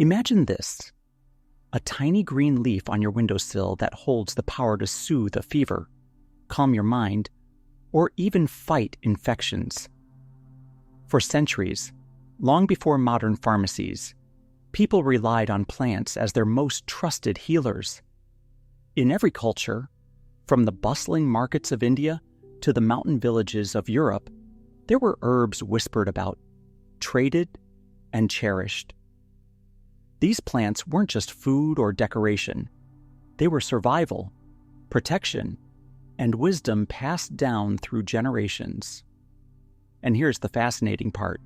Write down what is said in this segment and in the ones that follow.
Imagine this: a tiny green leaf on your windowsill that holds the power to soothe a fever, calm your mind, or even fight infections. For centuries, long before modern pharmacies, people relied on plants as their most trusted healers. In every culture, from the bustling markets of India to the mountain villages of Europe, there were herbs whispered about, traded, and cherished. These plants weren't just food or decoration. They were survival, protection, and wisdom passed down through generations. And here's the fascinating part.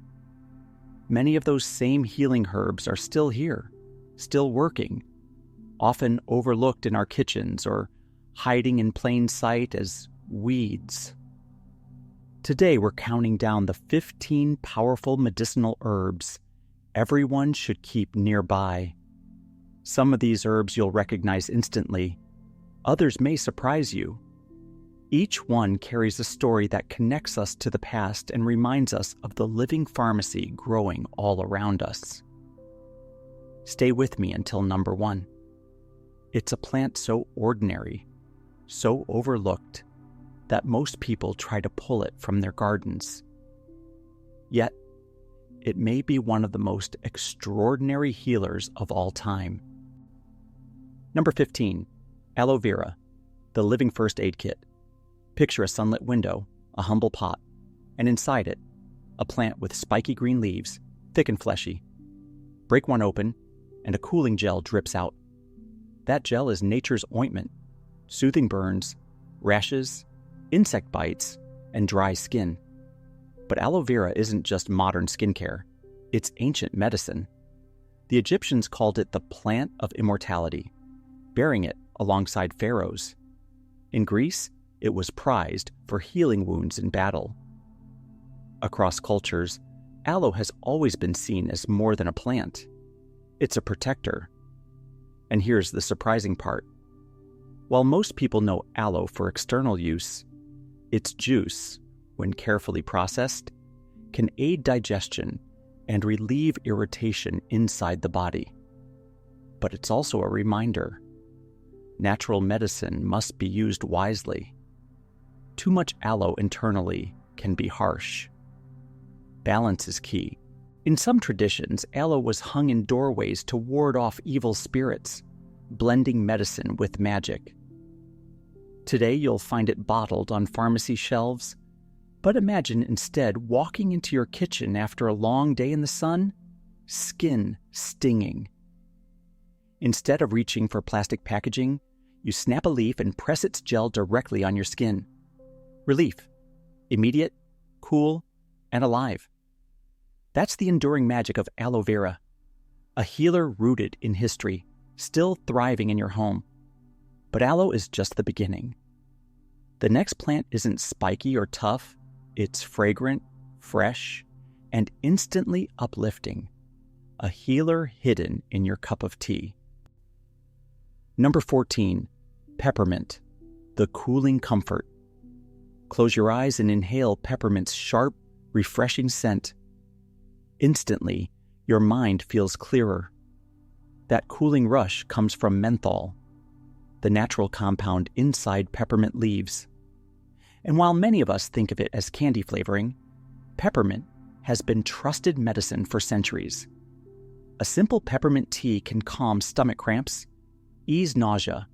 Many of those same healing herbs are still here, still working, often overlooked in our kitchens or hiding in plain sight as weeds. Today we're counting down the 15 powerful medicinal herbs everyone should keep nearby. Some of these herbs you'll recognize instantly. Others may surprise you. Each one carries a story that connects us to the past and reminds us of the living pharmacy growing all around us. Stay with me until number 1. It's a plant so ordinary, so overlooked, that most people try to pull it from their gardens. Yet, it may be one of the most extraordinary healers of all time. Number 15, aloe vera, the living first aid kit. Picture a sunlit window, a humble pot, and inside it, a plant with spiky green leaves, thick and fleshy. Break one open, and a cooling gel drips out. That gel is nature's ointment, soothing burns, rashes, insect bites, and dry skin. But aloe vera isn't just modern skincare, it's ancient medicine. The Egyptians called it the plant of immortality, bearing it alongside pharaohs. In Greece, it was prized for healing wounds in battle. Across cultures, aloe has always been seen as more than a plant. It's a protector. And here's the surprising part. While most people know aloe for external use, its juice, when carefully processed, can aid digestion and relieve irritation inside the body. But it's also a reminder. Natural medicine must be used wisely. Too much aloe internally can be harsh. Balance is key. In some traditions, aloe was hung in doorways to ward off evil spirits, blending medicine with magic. Today you'll find it bottled on pharmacy shelves, but imagine instead walking into your kitchen after a long day in the sun, skin stinging. Instead of reaching for plastic packaging, you snap a leaf and press its gel directly on your skin. Relief. Immediate, cool, and alive. That's the enduring magic of aloe vera, a healer rooted in history, still thriving in your home. But aloe is just the beginning. The next plant isn't spiky or tough, it's fragrant, fresh, and instantly uplifting. A healer hidden in your cup of tea. Number 14, peppermint, the cooling comfort. Close your eyes and inhale peppermint's sharp, refreshing scent. Instantly, your mind feels clearer. That cooling rush comes from menthol, the natural compound inside peppermint leaves. And while many of us think of it as candy flavoring, peppermint has been trusted medicine for centuries. A simple peppermint tea can calm stomach cramps, ease nausea,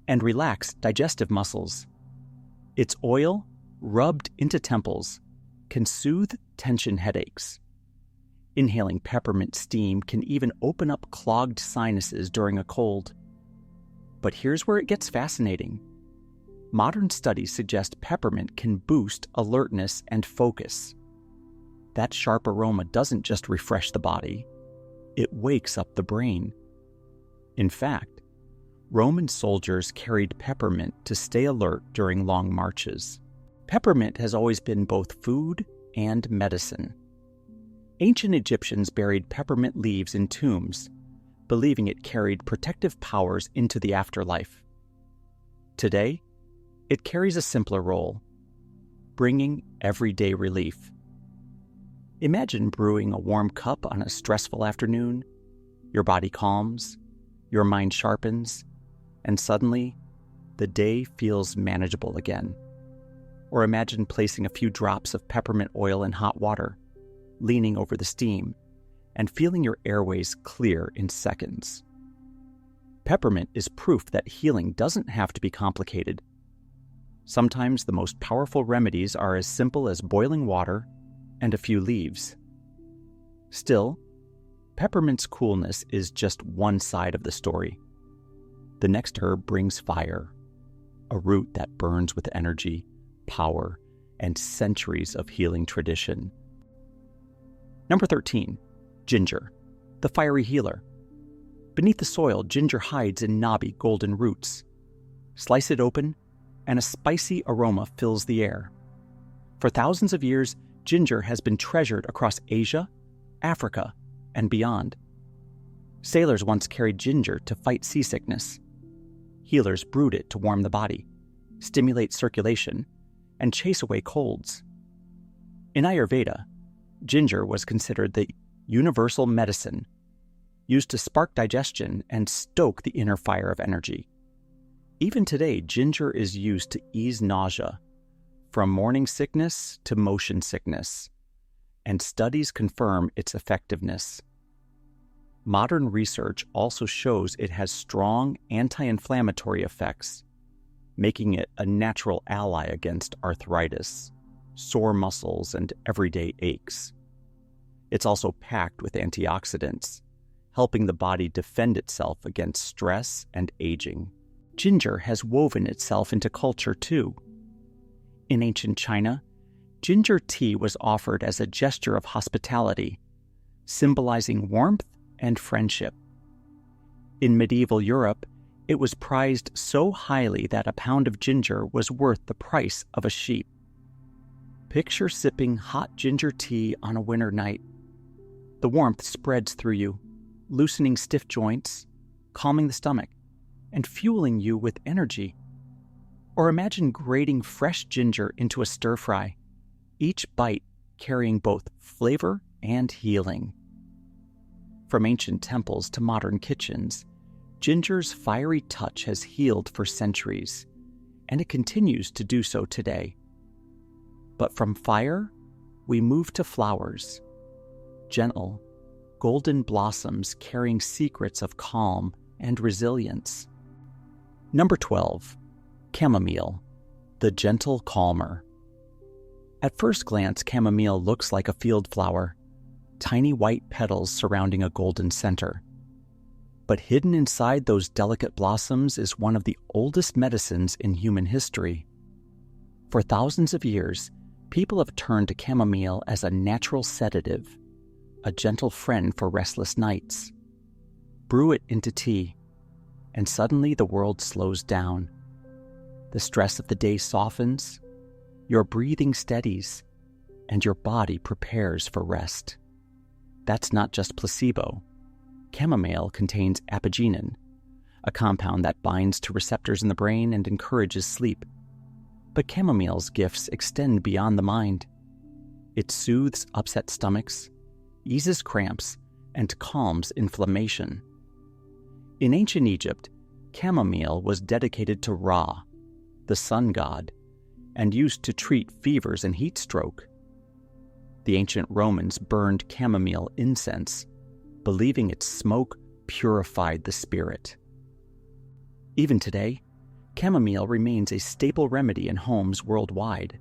and relax digestive muscles. Its oil, rubbed into temples, can soothe tension headaches. Inhaling peppermint steam can even open up clogged sinuses during a cold. But here's where it gets fascinating. Modern studies suggest peppermint can boost alertness and focus. That sharp aroma doesn't just refresh the body, it wakes up the brain. In fact, Roman soldiers carried peppermint to stay alert during long marches. Peppermint has always been both food and medicine. Ancient Egyptians buried peppermint leaves in tombs, believing it carried protective powers into the afterlife. Today, it carries a simpler role, bringing everyday relief. Imagine brewing a warm cup on a stressful afternoon, Your body calms, your mind sharpens, and suddenly, the day feels manageable again. Or imagine placing a few drops of peppermint oil in hot water, leaning over the steam, and feeling your airways clear in seconds. Peppermint is proof that healing doesn't have to be complicated. Sometimes the most powerful remedies are as simple as boiling water and a few leaves. Still, peppermint's coolness is just one side of the story. The next herb brings fire, a root that burns with energy, power, and centuries of healing tradition. Number 13, ginger, the fiery healer. Beneath the soil, ginger hides in knobby golden roots. Slice it open, and a spicy aroma fills the air. For thousands of years, ginger has been treasured across Asia, Africa, and beyond. Sailors once carried ginger to fight seasickness. Healers brewed it to warm the body, stimulate circulation, and chase away colds. In Ayurveda, ginger was considered the universal medicine, used to spark digestion and stoke the inner fire of energy. Even today, ginger is used to ease nausea, from morning sickness to motion sickness, and studies confirm its effectiveness. Modern research also shows it has strong anti-inflammatory effects, making it a natural ally against arthritis, sore muscles, and everyday aches. It's also packed with antioxidants, helping the body defend itself against stress and aging. Ginger has woven itself into culture too. In ancient China, ginger tea was offered as a gesture of hospitality, symbolizing warmth and friendship. In medieval Europe, it was prized so highly that a pound of ginger was worth the price of a sheep. Picture sipping hot ginger tea on a winter night. The warmth spreads through you, loosening stiff joints, calming the stomach, and fueling you with energy. Or imagine grating fresh ginger into a stir-fry, each bite carrying both flavor and healing. From ancient temples to modern kitchens, ginger's fiery touch has healed for centuries, and it continues to do so today. But from fire, we move to flowers, gentle, golden blossoms carrying secrets of calm and resilience. Number 12, chamomile, the gentle calmer. At first glance, chamomile looks like a field flower, tiny white petals surrounding a golden center. But hidden inside those delicate blossoms is one of the oldest medicines in human history. For thousands of years, people have turned to chamomile as a natural sedative, a gentle friend for restless nights. Brew it into tea, and suddenly the world slows down. The stress of the day softens, your breathing steadies, and your body prepares for rest. That's not just placebo. Chamomile contains apigenin, a compound that binds to receptors in the brain and encourages sleep. But chamomile's gifts extend beyond the mind. It soothes upset stomachs, eases cramps, and calms inflammation. In ancient Egypt, chamomile was dedicated to Ra, the sun god, and used to treat fevers and heat stroke. The ancient Romans burned chamomile incense, believing its smoke purified the spirit. Even today, chamomile remains a staple remedy in homes worldwide.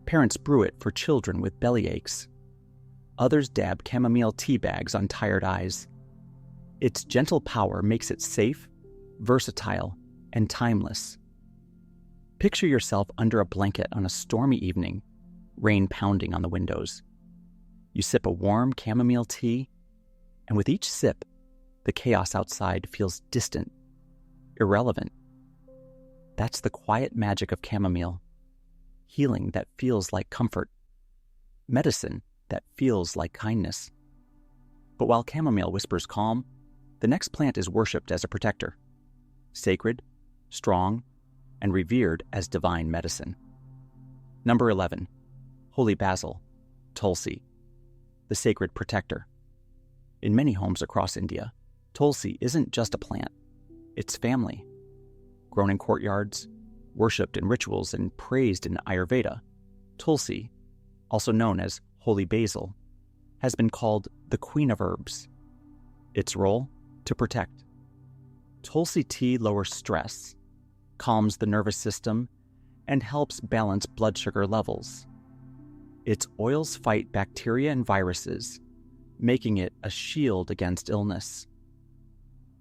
Parents brew it for children with belly aches. Others dab chamomile tea bags on tired eyes. Its gentle power makes it safe, versatile, and timeless. Picture yourself under a blanket on a stormy evening, rain pounding on the windows. You sip a warm chamomile tea, and with each sip, the chaos outside feels distant, irrelevant. That's the quiet magic of chamomile. Healing that feels like comfort. Medicine that feels like kindness. But while chamomile whispers calm, the next plant is worshipped as a protector. Sacred, strong, and revered as divine medicine. Number 11, holy basil, tulsi, the sacred protector. In many homes across India, Tulsi isn't just a plant, it's family. Grown in courtyards, worshipped in rituals, and praised in Ayurveda, Tulsi, also known as holy basil, has been called the queen of herbs. Its role? To protect. Tulsi tea lowers stress, calms the nervous system, and helps balance blood sugar levels. Its oils fight bacteria and viruses, making it a shield against illness.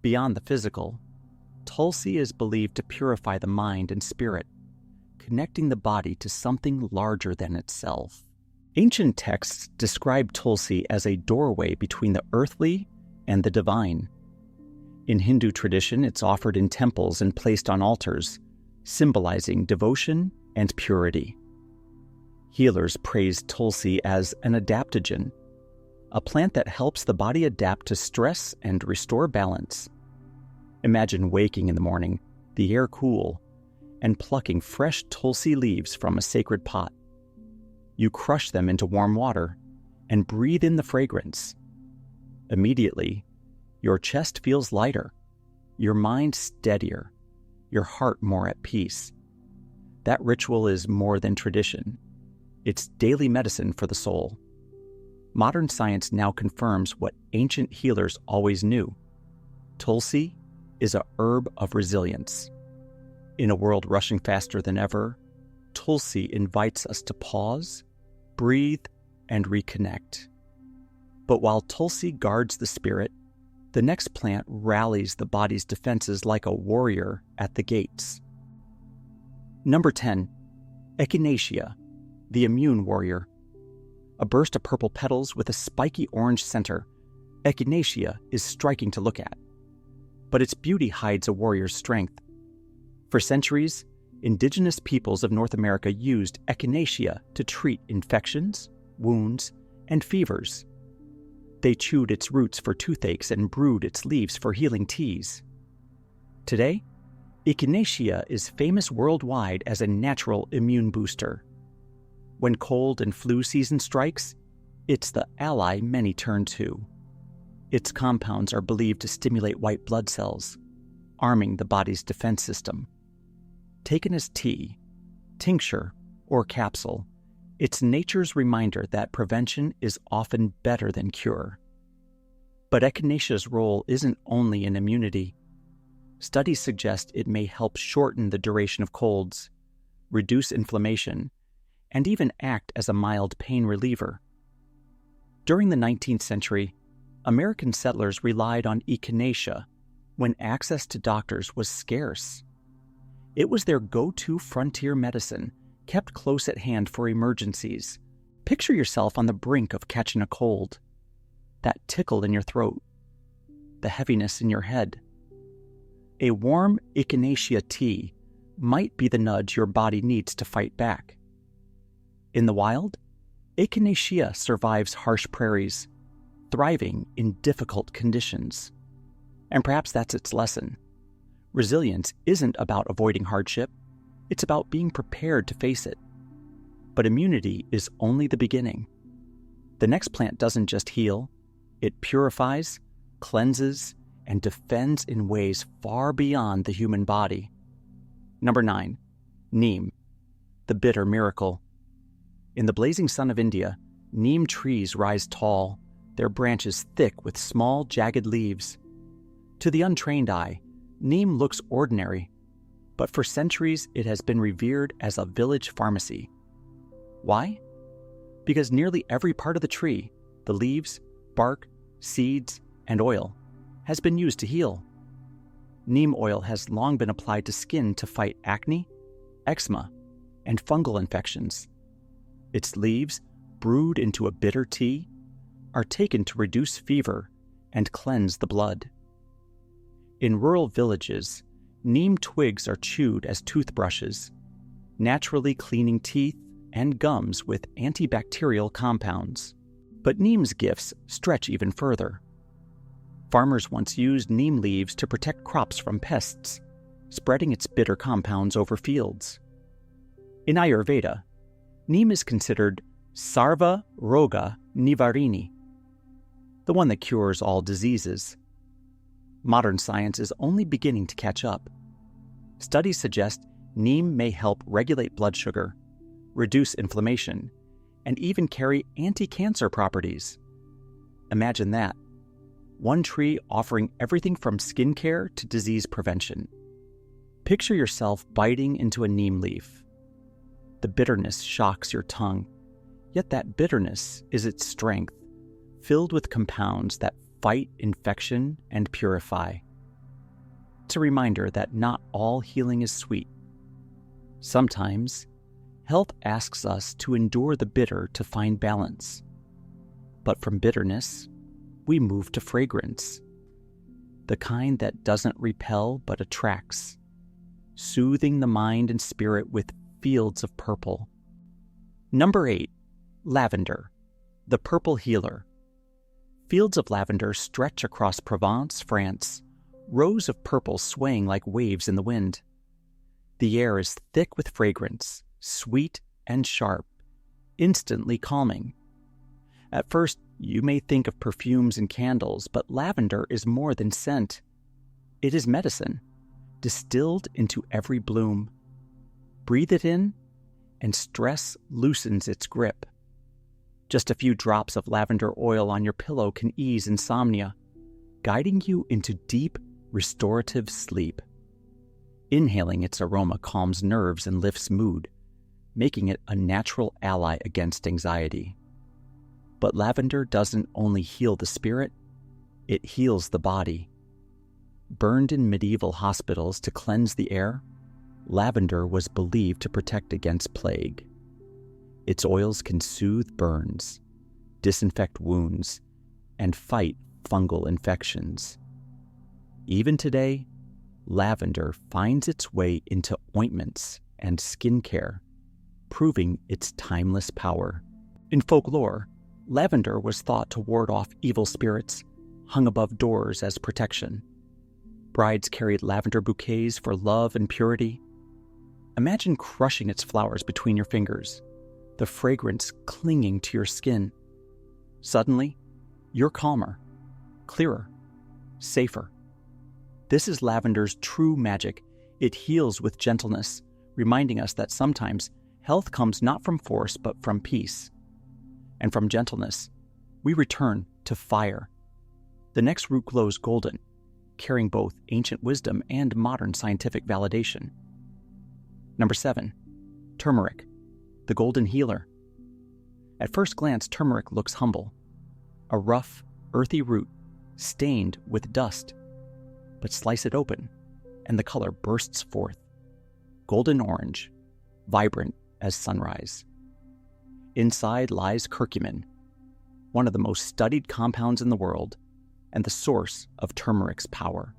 Beyond the physical, Tulsi is believed to purify the mind and spirit, connecting the body to something larger than itself. Ancient texts describe Tulsi as a doorway between the earthly and the divine. In Hindu tradition, it's offered in temples and placed on altars, symbolizing devotion and purity. Healers praise Tulsi as an adaptogen, a plant that helps the body adapt to stress and restore balance. Imagine waking in the morning, the air cool, and plucking fresh Tulsi leaves from a sacred pot. You crush them into warm water and breathe in the fragrance. Immediately, your chest feels lighter, your mind steadier, your heart more at peace. That ritual is more than tradition. It's daily medicine for the soul. Modern science now confirms what ancient healers always knew. Tulsi is a herb of resilience. In a world rushing faster than ever, Tulsi invites us to pause, breathe, and reconnect. But while Tulsi guards the spirit, the next plant rallies the body's defenses like a warrior at the gates. Number 10. Echinacea, the immune warrior. A burst of purple petals with a spiky orange center, Echinacea is striking to look at. But its beauty hides a warrior's strength. For centuries, indigenous peoples of North America used Echinacea to treat infections, wounds, and fevers. They chewed its roots for toothaches and brewed its leaves for healing teas. Today, Echinacea is famous worldwide as a natural immune booster. When cold and flu season strikes, it's the ally many turn to. Its compounds are believed to stimulate white blood cells, arming the body's defense system. Taken as tea, tincture, or capsule, it's nature's reminder that prevention is often better than cure. But Echinacea's role isn't only in immunity. Studies suggest it may help shorten the duration of colds, reduce inflammation, and even act as a mild pain reliever. During the 19th century, American settlers relied on echinacea when access to doctors was scarce. It was their go-to frontier medicine, kept close at hand for emergencies. Picture yourself on the brink of catching a cold. That tickle in your throat, the heaviness in your head. A warm echinacea tea might be the nudge your body needs to fight back. In the wild, echinacea survives harsh prairies, thriving in difficult conditions. And perhaps that's its lesson. Resilience isn't about avoiding hardship, it's about being prepared to face it. But immunity is only the beginning. The next plant doesn't just heal, it purifies, cleanses, and defends in ways far beyond the human body. Number 9. Neem, the bitter miracle. In the blazing sun of India, neem trees rise tall, their branches thick with small, jagged leaves. To the untrained eye, neem looks ordinary, but for centuries it has been revered as a village pharmacy. Why? Because nearly every part of the tree, the leaves, bark, seeds, and oil, has been used to heal. Neem oil has long been applied to skin to fight acne, eczema, and fungal infections. Its leaves, brewed into a bitter tea, are taken to reduce fever and cleanse the blood. In rural villages, neem twigs are chewed as toothbrushes, naturally cleaning teeth and gums with antibacterial compounds. But neem's gifts stretch even further. Farmers once used neem leaves to protect crops from pests, spreading its bitter compounds over fields. In Ayurveda, neem is considered sarva roga nivarini, the one that cures all diseases. Modern science is only beginning to catch up. Studies suggest neem may help regulate blood sugar, reduce inflammation, and even carry anti-cancer properties. Imagine that. One tree offering everything from skincare to disease prevention. Picture yourself biting into a neem leaf. The bitterness shocks your tongue, yet that bitterness is its strength, filled with compounds that fight infection and purify. It's a reminder that not all healing is sweet. Sometimes, health asks us to endure the bitter to find balance. But from bitterness, we move to fragrance, the kind that doesn't repel but attracts, soothing the mind and spirit with fields of purple. Number 8, lavender, the purple healer. Fields of lavender stretch across Provence, France, rows of purple swaying like waves in the wind. The air is thick with fragrance, sweet and sharp, instantly calming. At first, you may think of perfumes and candles, but lavender is more than scent. It is medicine, distilled into every bloom. Breathe it in, and stress loosens its grip. Just a few drops of lavender oil on your pillow can ease insomnia, guiding you into deep, restorative sleep. Inhaling its aroma calms nerves and lifts mood, making it a natural ally against anxiety. But lavender doesn't only heal the spirit, it heals the body. Burned in medieval hospitals to cleanse the air, lavender was believed to protect against plague. Its oils can soothe burns, disinfect wounds, and fight fungal infections. Even today, lavender finds its way into ointments and skincare, proving its timeless power. In folklore, lavender was thought to ward off evil spirits, hung above doors as protection. Brides carried lavender bouquets for love and purity. Imagine crushing its flowers between your fingers, the fragrance clinging to your skin. Suddenly, you're calmer, clearer, safer. This is lavender's true magic. It heals with gentleness, reminding us that sometimes health comes not from force but from peace. And from gentleness, we return to fire. The next root glows golden, carrying both ancient wisdom and modern scientific validation. Number 7, turmeric, the golden healer. At first glance, turmeric looks humble, a rough, earthy root stained with dust. But slice it open, and the color bursts forth, golden orange, vibrant as sunrise. Inside lies curcumin, one of the most studied compounds in the world, and the source of turmeric's power.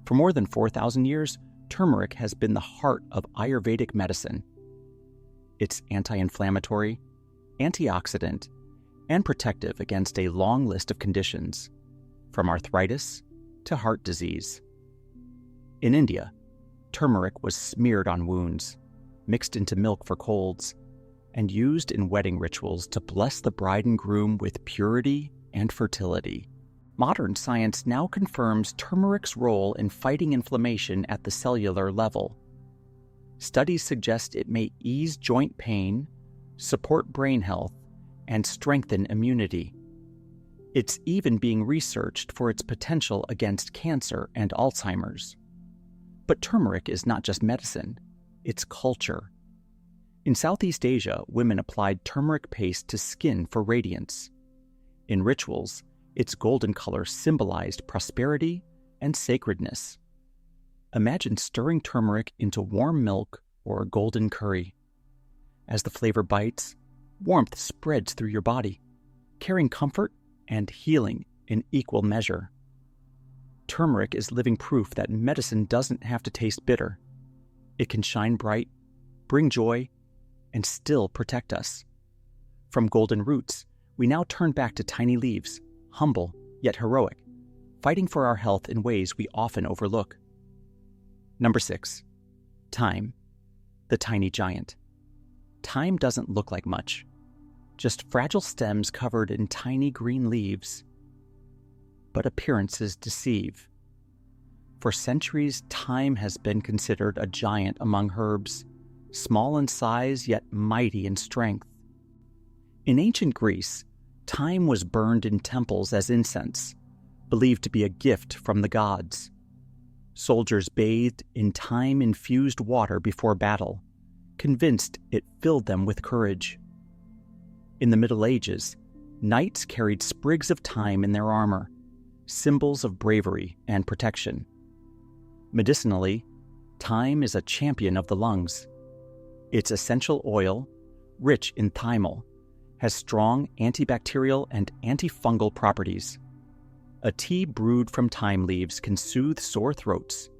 For more than 4,000 years, turmeric has been the heart of Ayurvedic medicine. It's anti-inflammatory, antioxidant, and protective against a long list of conditions, from arthritis to heart disease. In India, turmeric was smeared on wounds, mixed into milk for colds, and used in wedding rituals to bless the bride and groom with purity and fertility. Modern science now confirms turmeric's role in fighting inflammation at the cellular level. Studies suggest it may ease joint pain, support brain health, and strengthen immunity. It's even being researched for its potential against cancer and Alzheimer's. But turmeric is not just medicine, it's culture. In Southeast Asia, women applied turmeric paste to skin for radiance. In rituals, its golden color symbolized prosperity and sacredness. Imagine stirring turmeric into warm milk or golden curry. As the flavor bites, warmth spreads through your body, carrying comfort and healing in equal measure. Turmeric is living proof that medicine doesn't have to taste bitter. It can shine bright, bring joy, and still protect us. From golden roots, we now turn back to tiny leaves, humble yet heroic, fighting for our health in ways we often overlook. Number 6, thyme, the tiny giant. Thyme doesn't look like much, just fragile stems covered in tiny green leaves. But appearances deceive. For centuries, thyme has been considered a giant among herbs, small in size yet mighty in strength. In ancient Greece, thyme was burned in temples as incense, believed to be a gift from the gods. Soldiers bathed in thyme-infused water before battle, convinced it filled them with courage. In the Middle Ages, knights carried sprigs of thyme in their armor, symbols of bravery and protection. Medicinally, thyme is a champion of the lungs. Its essential oil, rich in thymol, has strong antibacterial and antifungal properties. A tea brewed from thyme leaves can soothe sore throats,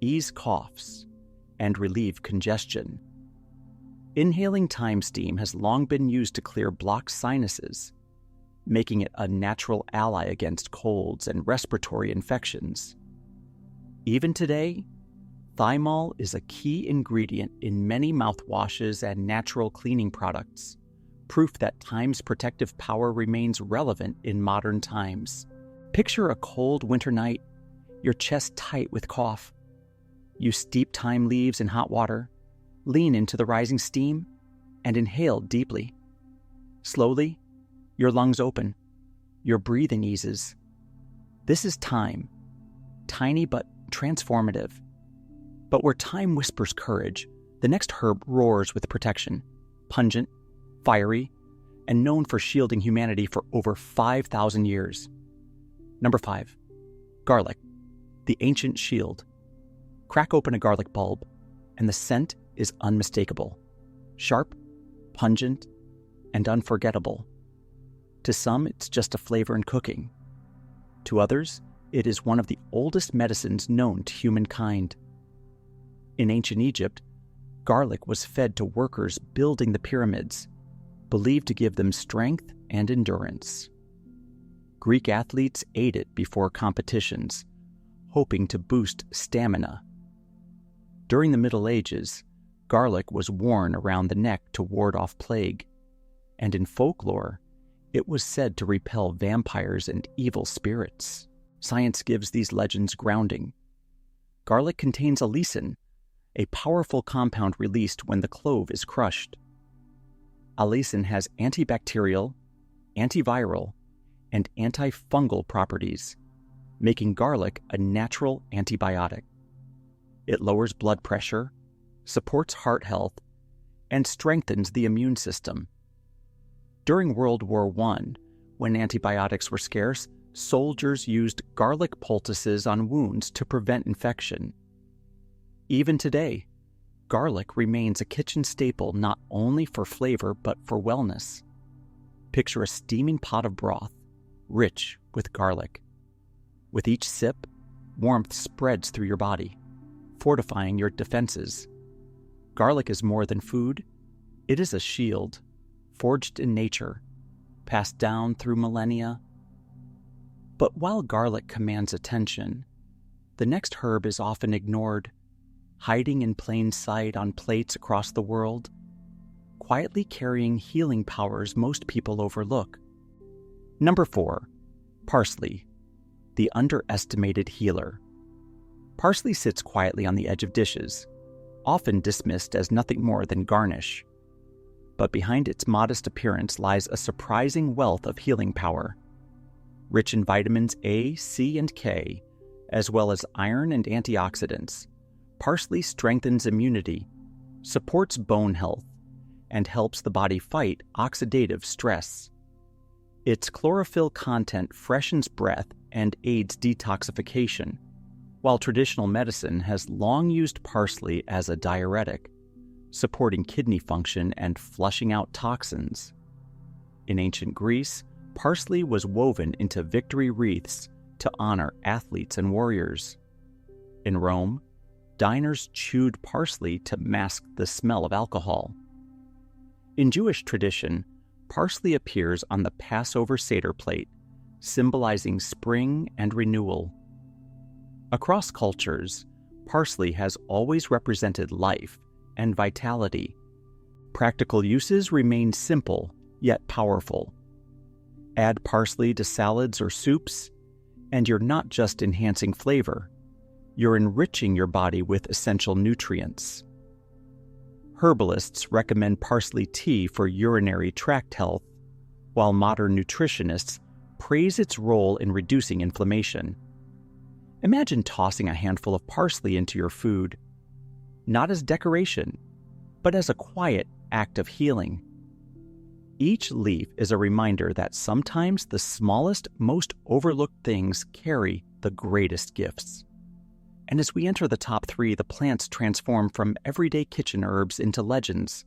ease coughs, and relieve congestion. Inhaling thyme steam has long been used to clear blocked sinuses, making it a natural ally against colds and respiratory infections. Even today, thymol is a key ingredient in many mouthwashes and natural cleaning products, proof that thyme's protective power remains relevant in modern times. Picture a cold winter night, your chest tight with cough. You steep thyme leaves in hot water, lean into the rising steam, and inhale deeply. Slowly, your lungs open, your breathing eases. This is thyme, tiny but transformative. But where thyme whispers courage, the next herb roars with protection, pungent, fiery, and known for shielding humanity for over 5,000 years. Number 5. Garlic, the ancient shield. Crack open a garlic bulb, and the scent is unmistakable. Sharp, pungent, and unforgettable. To some, it's just a flavor in cooking. To others, it is one of the oldest medicines known to humankind. In ancient Egypt, garlic was fed to workers building the pyramids, believed to give them strength and endurance. Greek athletes ate it before competitions, hoping to boost stamina. During the Middle Ages, garlic was worn around the neck to ward off plague, and in folklore, it was said to repel vampires and evil spirits. Science gives these legends grounding. Garlic contains allicin, a powerful compound released when the clove is crushed. Allicin has antibacterial, antiviral, and antifungal properties, making garlic a natural antibiotic. It lowers blood pressure, supports heart health, and strengthens the immune system. During World War I, when antibiotics were scarce, soldiers used garlic poultices on wounds to prevent infection. Even today, garlic remains a kitchen staple not only for flavor but for wellness. Picture a steaming pot of broth, rich with garlic. With each sip, warmth spreads through your body, fortifying your defenses. Garlic is more than food. It is a shield, forged in nature, passed down through millennia. But while garlic commands attention, the next herb is often ignored, hiding in plain sight on plates across the world, quietly carrying healing powers most people overlook. Number 4. Parsley, the underestimated healer. Parsley sits quietly on the edge of dishes, often dismissed as nothing more than garnish. But behind its modest appearance lies a surprising wealth of healing power. Rich in vitamins A, C, and K, as well as iron and antioxidants, parsley strengthens immunity, supports bone health, and helps the body fight oxidative stress. Its chlorophyll content freshens breath and aids detoxification, while traditional medicine has long used parsley as a diuretic, supporting kidney function and flushing out toxins. In ancient Greece, parsley was woven into victory wreaths to honor athletes and warriors. In Rome, diners chewed parsley to mask the smell of alcohol. In Jewish tradition, parsley appears on the Passover Seder plate, symbolizing spring and renewal. Across cultures, parsley has always represented life and vitality. Practical uses remain simple, yet powerful. Add parsley to salads or soups, and you're not just enhancing flavor, you're enriching your body with essential nutrients. Herbalists recommend parsley tea for urinary tract health, while modern nutritionists praise its role in reducing inflammation. Imagine tossing a handful of parsley into your food, not as decoration, but as a quiet act of healing. Each leaf is a reminder that sometimes the smallest, most overlooked things carry the greatest gifts. And as we enter the top 3, the plants transform from everyday kitchen herbs into legends,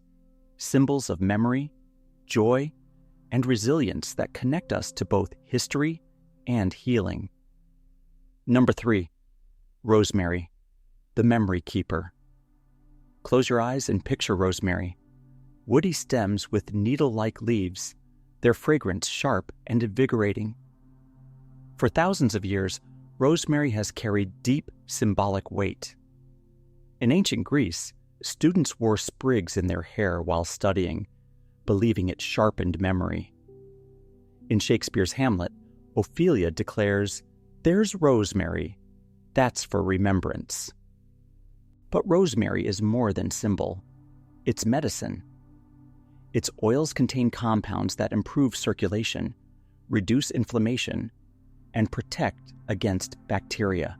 symbols of memory, joy, and resilience that connect us to both history and healing. Number 3, rosemary, the memory keeper. Close your eyes and picture rosemary. Woody stems with needle-like leaves, their fragrance sharp and invigorating. For thousands of years, rosemary has carried deep symbolic weight. In ancient Greece, students wore sprigs in their hair while studying, believing it sharpened memory. In Shakespeare's Hamlet, Ophelia declares, "There's rosemary, that's for remembrance." But rosemary is more than symbol. It's medicine. Its oils contain compounds that improve circulation, reduce inflammation, and protect against bacteria.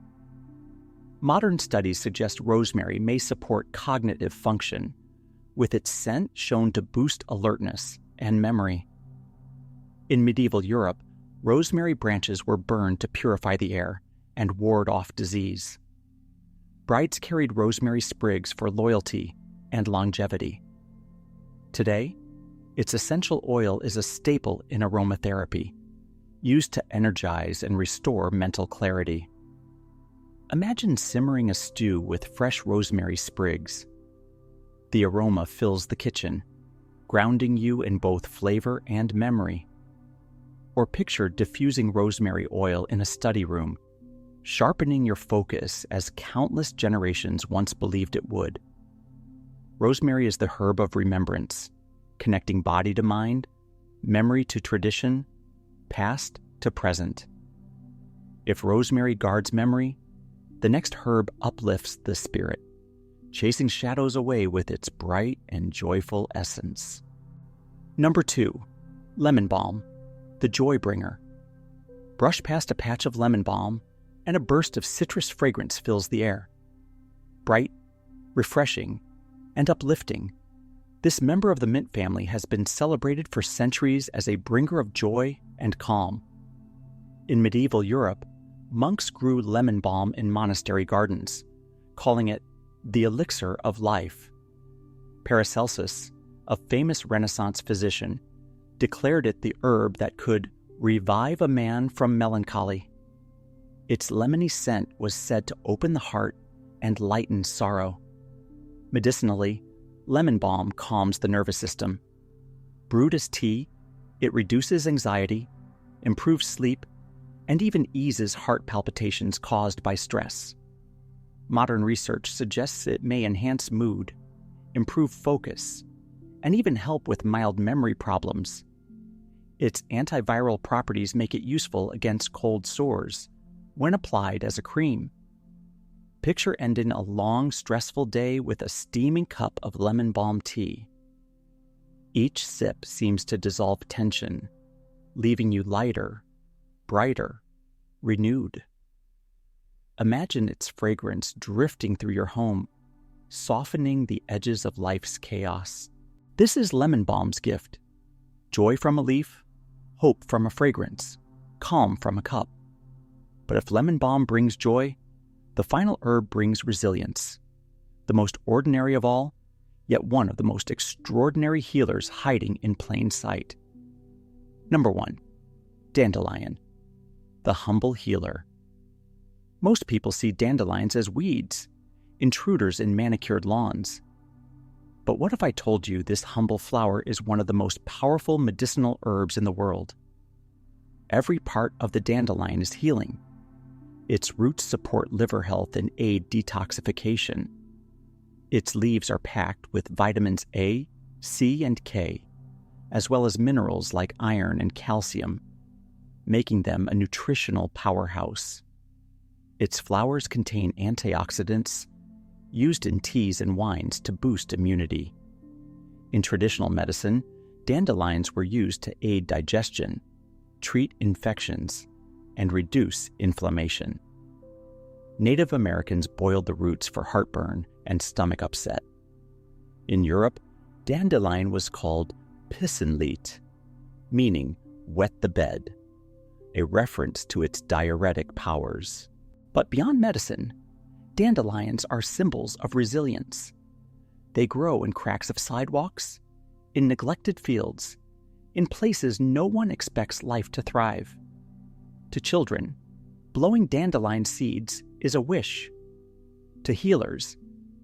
Modern studies suggest rosemary may support cognitive function, with its scent shown to boost alertness and memory. In medieval Europe, rosemary branches were burned to purify the air and ward off disease. Brides carried rosemary sprigs for loyalty and longevity. Today, its essential oil is a staple in aromatherapy, used to energize and restore mental clarity. Imagine simmering a stew with fresh rosemary sprigs. The aroma fills the kitchen, grounding you in both flavor and memory. Or picture diffusing rosemary oil in a study room, sharpening your focus as countless generations once believed it would. Rosemary is the herb of remembrance, connecting body to mind, memory to tradition, past to present. If rosemary guards memory, the next herb uplifts the spirit, chasing shadows away with its bright and joyful essence. Number 2, lemon balm, the joy bringer. Brush past a patch of lemon balm, and a burst of citrus fragrance fills the air. Bright, refreshing, and uplifting, this member of the mint family has been celebrated for centuries as a bringer of joy and calm. In medieval Europe, monks grew lemon balm in monastery gardens, calling it the elixir of life. Paracelsus, a famous Renaissance physician, declared it the herb that could revive a man from melancholy. Its lemony scent was said to open the heart and lighten sorrow. Medicinally, lemon balm calms the nervous system. Brewed as tea, it reduces anxiety, improves sleep, and even eases heart palpitations caused by stress. Modern research suggests it may enhance mood, improve focus, and even help with mild memory problems. Its antiviral properties make it useful against cold sores when applied as a cream. Picture ending a long, stressful day with a steaming cup of lemon balm tea. Each sip seems to dissolve tension, leaving you lighter, brighter, renewed. Imagine its fragrance drifting through your home, softening the edges of life's chaos. This is lemon balm's gift: joy from a leaf, hope from a fragrance, calm from a cup. But if lemon balm brings joy, the final herb brings resilience, the most ordinary of all, yet one of the most extraordinary healers hiding in plain sight. Number 1, dandelion, the humble healer. Most people see dandelions as weeds, intruders in manicured lawns. But what if I told you this humble flower is one of the most powerful medicinal herbs in the world? Every part of the dandelion is healing. Its roots support liver health and aid detoxification. Its leaves are packed with vitamins A, C, and K, as well as minerals like iron and calcium, making them a nutritional powerhouse. Its flowers contain antioxidants used in teas and wines to boost immunity. In traditional medicine, dandelions were used to aid digestion, treat infections, and reduce inflammation. Native Americans boiled the roots for heartburn and stomach upset. In Europe, dandelion was called pissenlit, meaning wet the bed, a reference to its diuretic powers. But beyond medicine, dandelions are symbols of resilience. They grow in cracks of sidewalks, in neglected fields, in places no one expects life to thrive. To children, blowing dandelion seeds is a wish. To healers,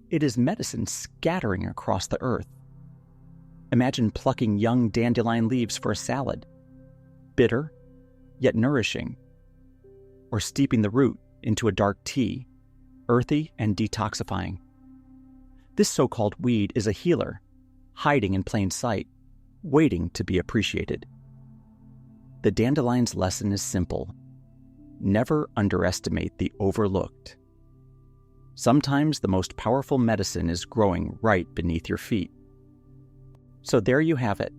it is medicine scattering across the earth. Imagine plucking young dandelion leaves for a salad, bitter yet nourishing, or steeping the root into a dark tea, earthy and detoxifying. This so-called weed is a healer, hiding in plain sight, waiting to be appreciated. The dandelion's lesson is simple. Never underestimate the overlooked. Sometimes the most powerful medicine is growing right beneath your feet. So there you have it.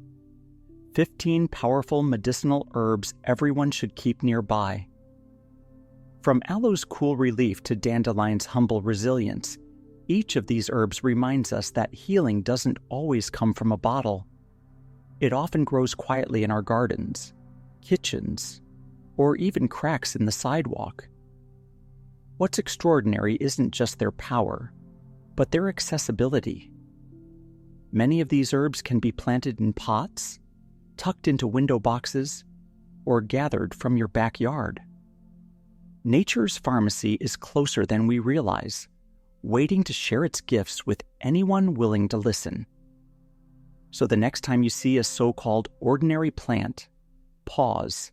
15 powerful medicinal herbs everyone should keep nearby. From aloe's cool relief to dandelion's humble resilience, each of these herbs reminds us that healing doesn't always come from a bottle. It often grows quietly in our gardens, kitchens, or even cracks in the sidewalk. What's extraordinary isn't just their power, but their accessibility. Many of these herbs can be planted in pots, tucked into window boxes, or gathered from your backyard. Nature's pharmacy is closer than we realize, waiting to share its gifts with anyone willing to listen. So the next time you see a so-called ordinary plant, pause.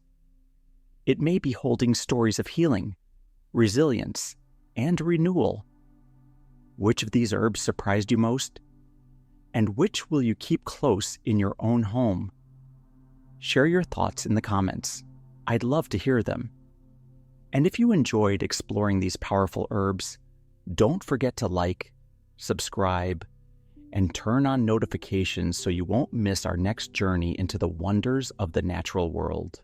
It may be holding stories of healing, resilience, and renewal. Which of these herbs surprised you most? And which will you keep close in your own home? Share your thoughts in the comments. I'd love to hear them. And if you enjoyed exploring these powerful herbs, don't forget to like, subscribe, and turn on notifications so you won't miss our next journey into the wonders of the natural world.